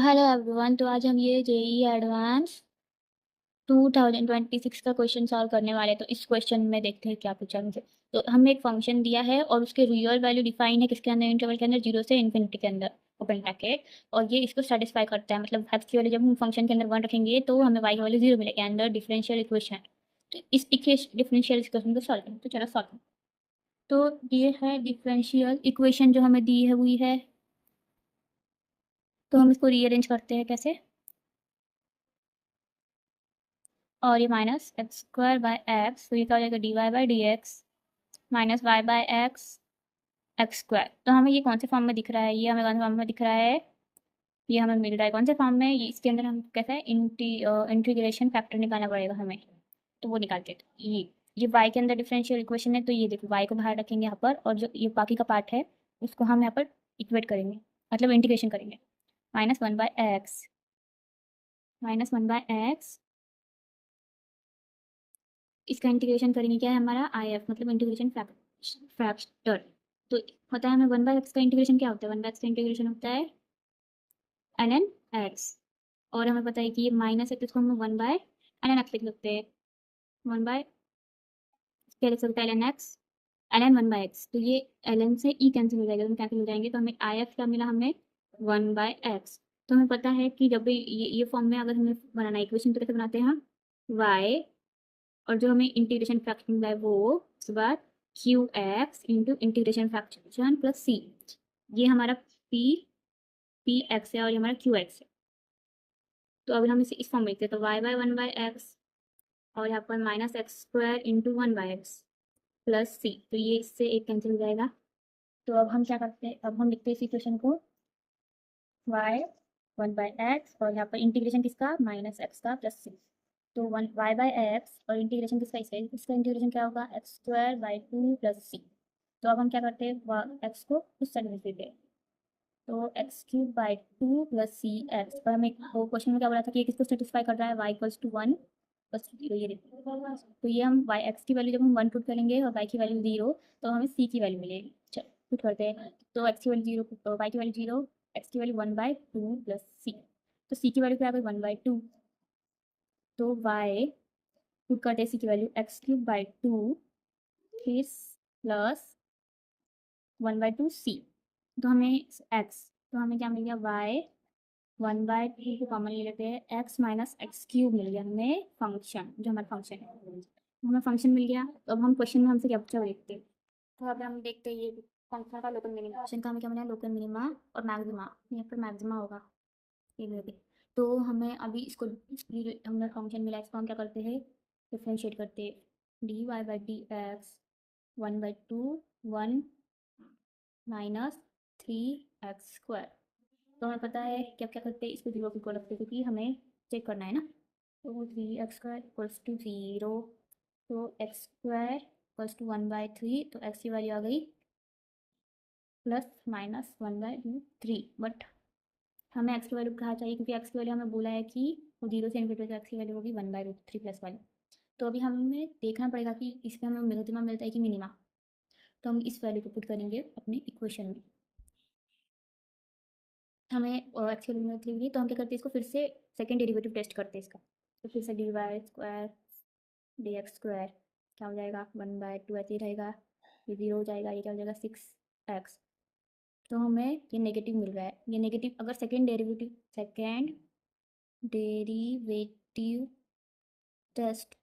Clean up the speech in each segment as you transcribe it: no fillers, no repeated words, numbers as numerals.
Hello everyone. तो आज हम ये जेई एडवांस 2026 का क्वेश्चन सॉल्व करने वाले हैं। तो इस क्वेश्चन में देखते हैं क्या पूछा हमसे। तो हमें एक फंक्शन दिया है और उसके रियल वैल्यू डिफाइन है किसके अंदर, इंटरवल के अंदर 0 से इन्फिनिटी के अंदर, ओपन ब्रैकेट। और ये इसको सेटिस्फाई करता है, मतलब एक्स की वैल्यू जब हम फंक्शन के अंदर 1 रखेंगे तो हमें वाई की वैल्यू 0 मिलेगी अंदर डिफरेंशियल इक्वेशन। तो इस डिफरेंशियल इक्वेशन को सॉल्व करें। तो चलो सॉल्व करें। तो ये है डिफरेंशियल इक्वेशन जो हमें दी है हुई है। तो हम इसको रीअरेंज करते हैं कैसे। और ये minus x square by x, तो ये क्या हो जाएगा, d y by d x minus y by x x square. तो हमें ये कौन से फॉर्म में दिख रहा है, ये हमें कौन से फॉर्म में दिख रहा है, ये हमें मिल रहा है कौन से फॉर्म में, ये इसके अंदर हम कैसे है इंटीग्रेशन फैक्टर निकालना पड़ेगा हमें। तो वो निकालते हैं। तो ये y के अंदर डिफरेंशियल इक्वेशन है, तो ये देखो y को बाहर रखेंगे यहाँ पर, और जो ये बाकी का पार्ट है उसको हम यहाँ पर इक्वेट करेंगे, मतलब इंटीग्रेशन करेंगे। माइनस वन बाय एक्स इसका इंटीग्रेशन करेंगे, क्या है हमारा आई एफ, मतलब इंटीग्रेशन फैक्टर। तो होता है हमें 1/x का इंटीग्रेशन क्या होता है, 1/x का इंटीग्रेशन होता है ln x। और हमें पता है कि ये माइनस है तो इसको हम 1/ln x लिख सकते हैं। 1 क्या लिख सकते हैं, ln x ln 1/x। तो ये ln से e कैंसिल हो जाएगा, तो कैंसिल हो जाएंगे, तो हमें आई एफ क्या मिला हमें 1/x। तो हमें पता है कि जब भी ये फॉर्म में अगर हमें बनाना है इक्वेशन तो कैसे बनाते हैं हम, y और जो हमें इंटीग्रेशन फैक्टर मिला है वो उसके बाद Q x into integration function plus C. ये हमारा पी एक्स है और ये हमारा क्यू एक्स है। तो अगर हम इसे इस फॉर्म में लिखते हैं तो वाई बाय 1/x और यहाँ पर minus x square into 1/x plus C, तो ये इससे एक कैंसिल हो जाएगा। तो अब हम क्या करते हैं, अब हम लिखते हैं इस इक्वेशन को वाई 1/x और यहाँ पर इंटीग्रेशन किसका, माइनस एक्स का प्लस सी। तो वन वाई बाय एक्स और इंटीग्रेशन किसका, इसका इंटीग्रेशन क्या होगा, x square by 2 plus C. तो अब हम क्या करते हैं, एक्स को उस साइड लिख देते हैं। तो x cube by 2 plus c x, और हमें वो क्वेश्चन में क्या बोला था कि ये किसको सेटिस्फाई कर रहा है, वाई इक्वल्स टू 1 प्लस 0, ये देखते हैं। तो ये हम वाई एक्स की वैल्यू जब हम 1 पुट करेंगे और वाई की वैल्यू 0, तो हमें सी की वैल्यू मिलेगी। चलो पुट करते हैं। तो एक्स की वैल्यू 0, वाई की वैल्यू 0, एक्स की वैल्यू 1/2 प्लस सी। तो सी की वैल्यू क्या आ गई 1/2। तो वाई पुट करते हैं सी की वैल्यू एक्स क्यूब बाई 2 फिर प्लस 1/2 सी। तो हमें एक्स, तो हमें क्या मिल गया, वाई 1/2 को कॉमन ले लेते हैं, एक्स माइनस एक्स क्यूब मिल गया हमें फंक्शन, जो हमारा फंक्शन है हमें फंक्शन मिल गया। तो अब हम क्वेश्चन में हमसे क्या पूछा वो देखते हैं। तो अब हम देखते हैं ये फंक्शन का लोकल मिनिमा, फंक्शन का हमें क्या मिला, लोकल मिनिमा और मैक्सिमा। यहाँ पर मैक्सिमा होगा ये भी। तो हमें अभी इसको हमें फंक्शन मिला, इसको हम क्या करते हैं, डिफ्रेंशिएट करते हैं। D y by d x 1/2 1 minus 3x²। तो हमें पता है कि अब क्या करते हैं, इसको 0 को रखते हैं क्योंकि हमें चेक करना है ना। तो 3x² इक्वल्स टू 0। तो x² इक्वल्स टू 1/3, तो x की वैल्यू आ गई प्लस माइनस 1/3। बट हमें x की वैल्यू कहाँ चाहिए, क्योंकि x की वैल्यू हमें बोला है कि वो 0 से इन्फिनिटी, तो x की वैल्यू होगी 1/3 प्लस वाली। तो अभी हमें देखना पड़ेगा कि इसमें हमें मैक्सिमा मिलता है कि मिनिमा। तो हम इस वैल्यू को पुट करेंगे अपनी इक्वेशन में। हमें एक्चुअली में लिखी, तो हम क्या करते हैं, इसको फिर से सेकंड डेरिवेटिव टेस्ट करते हैं इसका। तो फिर से d y square d x square क्या हो जाएगा, 1/2 ऐसे ही रहेगा, ये 0 हो जाएगा, ये क्या हो जाएगा 6x। तो हमें ये नेगेटिव मिल रहा है, ये नेगेटिव अगर सेकेंड डेरिवेटिव टेस्ट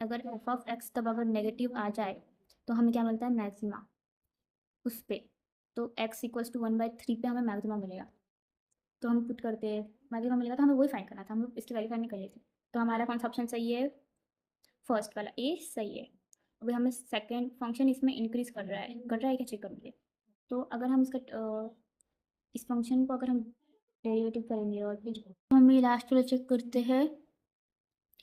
अगर एफ ऑफ एक्स तब अगर नेगेटिव आ जाए तो हमें क्या मिलता है, मैक्सिमा उस पर। तो x इक्वल्स टू 1/3 पे हमें मैक्सिमा मिलेगा। तो हम पुट करते हैं, मैक्सिमम मिलेगा, तो हमें वही फाइंड करना था, हम लोग इसकी वैल्यू फाइंड नहीं कर रहे थे। तो हमारा कौन सा ऑप्शन सही है, फर्स्ट वाला ए सही है। अभी हमें सेकंड फंक्शन इसमें इंक्रीज कर रहा है क्या चेक करेंगे। तो अगर हम इसका इस फंक्शन को अगर हम डेरिवेटिव करेंगे और फिर तो हम ये लास्ट वाला चेक करते हैं।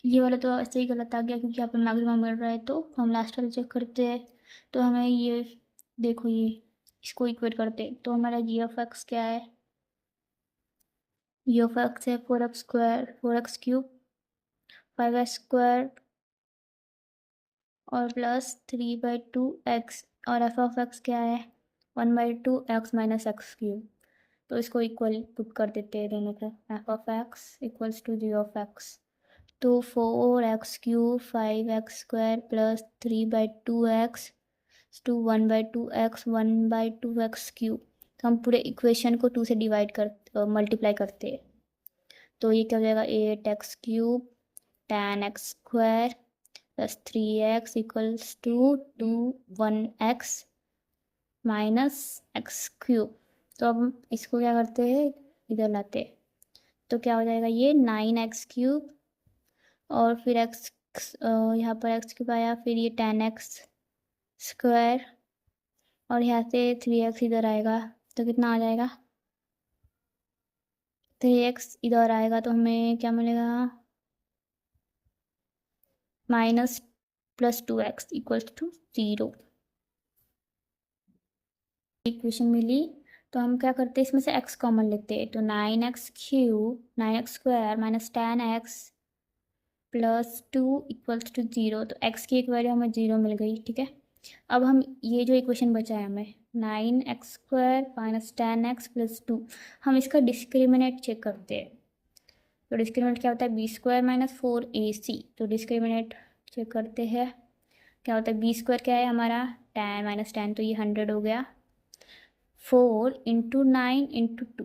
ये वाला तो ऐसे ही गलत आ गया क्योंकि यहाँ पर मैक्सिमम मिल रहा है, तो हम लास्ट वाला चेक करते हैं। तो हमें ये देखो, ये इसको इक्वेट करते हैं, तो हमारा जी ऑफ एक्स क्या है, जी ऑफ एक्स है 4x², 4x³ 5x² और प्लस 3/2x, और एफ ऑफ एक्स क्या है 1/2 x माइनस एक्स क्यूब। तो इसको इक्वल पुट कर देते हैं दोनों को, f of x equals to g of x. तो 4x³ 5x² plus 3/2x to 1/2x 1/2x³। तो हम पूरे इक्वेशन को 2 से डिवाइड कर मल्टीप्लाई करते हैं। तो ये क्या हो जाएगा 8x³ tan x² plus 3x equals to 1x minus x³। तो अब हम इसको क्या करते हैं, इधर लाते हैं। तो क्या हो जाएगा ये 9x³ और फिर x यहाँ पर x³ आया, फिर ये tan x² और यहाँ से 3x इधर आएगा। तो कितना आ जाएगा 3x इधर आएगा तो हमें क्या मिलेगा minus plus 2x equals to 0 equation मिली। तो हम क्या करते हैं, इसमें से x कॉमन लेते हैं। तो 9x² minus tan x plus 2 equals to 0। तो x की एक वैल्यू हमें 0 मिल गई, ठीक है। अब हम ये जो इक्वेशन बचा है हमें 9x² minus tan x plus 2, हम इसका डिस्क्रिमिनेंट चेक करते हैं। तो डिस्क्रिमिनेंट क्या होता है b² माइनस 4ac। तो डिस्क्रिमिनेंट चेक करते हैं, क्या होता है b² क्या है हमारा tan माइनस tan, तो ये 100 हो गया। 4 × 9 × 2,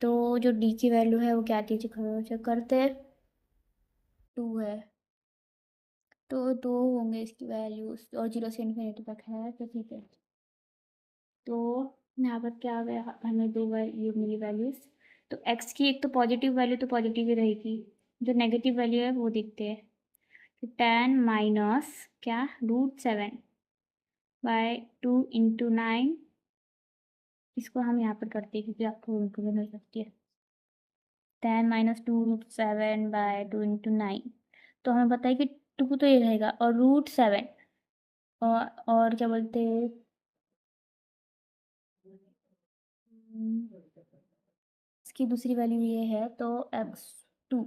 तो जो d की वैल्यू है वो क्या थी चेक करते हैं, 2 है। तो 2 होंगे इसकी वैल्यूज और 0 से इन्फिनिटी तक है, तो ठीक है। तो यहाँ पर क्या आ गया, हमें दो ये मिली वैल्यूज। तो x की एक तो पॉजिटिव वैल्यू तो पॉजिटिव ही रहेगी, जो नेगेटिव वैल्यू है वो देखते हैं। तो tan माइनस क्या √7/2 × 9, इसको हम यहाँ पर करते हैं क्योंकि आपको मिल सकती है। tan माइनस 2√7/2 × 9, तो हमें पता है कि 2 तो ये रहेगा और √7 और क्या बोलते हैं इसकी दूसरी वैल्यू ये है तो x2।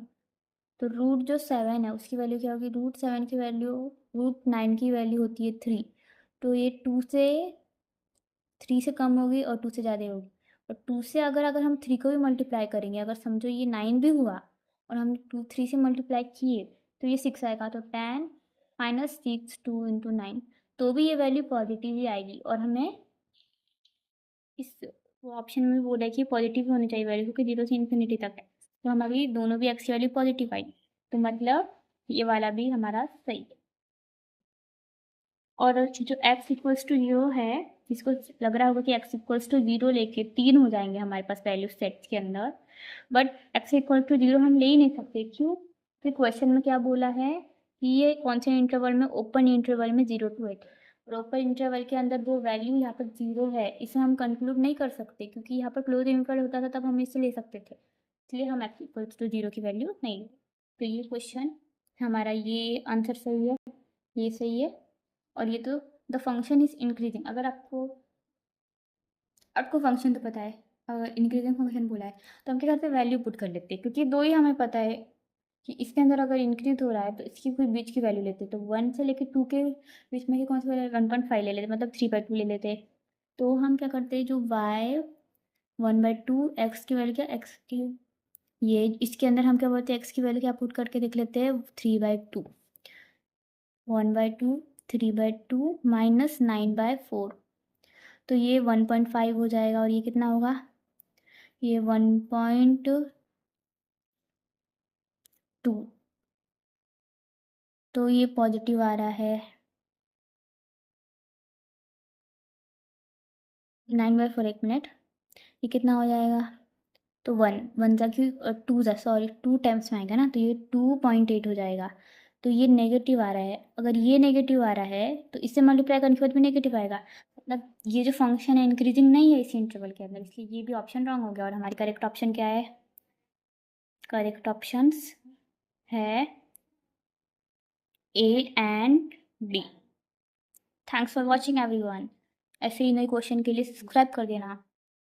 तो रूट जो 7 है उसकी वैल्यू क्या होगी, √7 की वैल्यू √9 की वैल्यू होती है 3। तो ये 2 से 3 से कम होगी और 2 से ज़्यादा होगी। और 2 से अगर अगर हम 3 को भी मल्टीप्लाई करेंगे, अगर समझो ये 9 भी हुआ और हम 3 से मल्टीप्लाई किए तो ये 6 आएगा। तो tan माइनस 6 2 × 9, तो भी ये वैल्यू पॉजिटिव ही आएगी। और हमें इस वो ऑप्शन में बोला है कि पॉजिटिव होनी चाहिए वैल्यू, क्योंकि 0 से इन्फिनिटी तक है। तो हमारी दोनों भी x की वैल्यू पॉजिटिव आई, तो मतलब ये वाला भी हमारा सही है। और जो x इक्वल्स टू 0 है, जिसको लग रहा होगा कि x इक्वल्स टू 0 लेके 3 हो जाएंगे हमारे पास वैल्यू सेट्स के अंदर, बट x इक्वल टू 0 हम ले ही नहीं सकते। क्यों, फिर क्वेश्चन में क्या बोला है कि ये कौन से इंटरवल में, ओपन इंटरवल में 0 to 8। और ओपन इंटरवल के अंदर जो वैल्यू यहाँ पर 0 है इसे हम कंक्लूड नहीं कर सकते, क्योंकि यहाँ पर क्लोज इंटरवल होता था तब हम इसे ले सकते थे, इसलिए हम x इक्वल्स टू 0 की वैल्यू नहीं। तो ये क्वेश्चन हमारा ये आंसर सही है, ये सही है। और ये तो द फंक्शन इज इंक्रीजिंग, अगर आपको फंक्शन तो पता है, अगर इंक्रीजिंग फंक्शन बोला है तो हम क्या करते हैं वैल्यू पुट कर लेते हैं, क्योंकि दो ही हमें पता है कि इसके अंदर अगर इंक्रीज हो रहा है तो इसकी कोई बीच की वैल्यू लेते हैं। तो 1 से लेकर 2 के बीच में की कौन सी वैल्यू 1.5 ले लेते, मतलब 3/2 ले लेते। तो हम क्या करते हैं, जो y 1/2 x की वैल्यू क्या x की, ये इसके अंदर हम क्या बोलते हैं x की वैल्यू क्या पुट करके देख लेते हैं 3/2, 1/2 3/2 माइनस 9/4। तो ये 1.5 हो जाएगा और ये कितना होगा, ये 1.2। तो ये पॉजिटिव आ रहा है। 9/4, एक मिनट, ये कितना हो जाएगा, तो 1 जा क्यों 2 जा, सॉरी 2 टाइम्स में आएगा ना, तो ये 2.8 हो जाएगा। तो ये नेगेटिव आ रहा है, अगर ये नेगेटिव आ रहा है तो इससे मल्टीप्लाई करने के बाद भी नेगेटिव आएगा, मतलब ये जो फंक्शन है इंक्रीजिंग नहीं है इस इंटरवल के अंदर, इसलिए ये भी ऑप्शन रॉन्ग हो गया। और हमारी करेक्ट ऑप्शन क्या है, करेक्ट ऑप्शंस है A and D। Thanks for watching everyone. ऐसे ही नए क्वेश्चन के लिए सब्सक्राइब कर देना।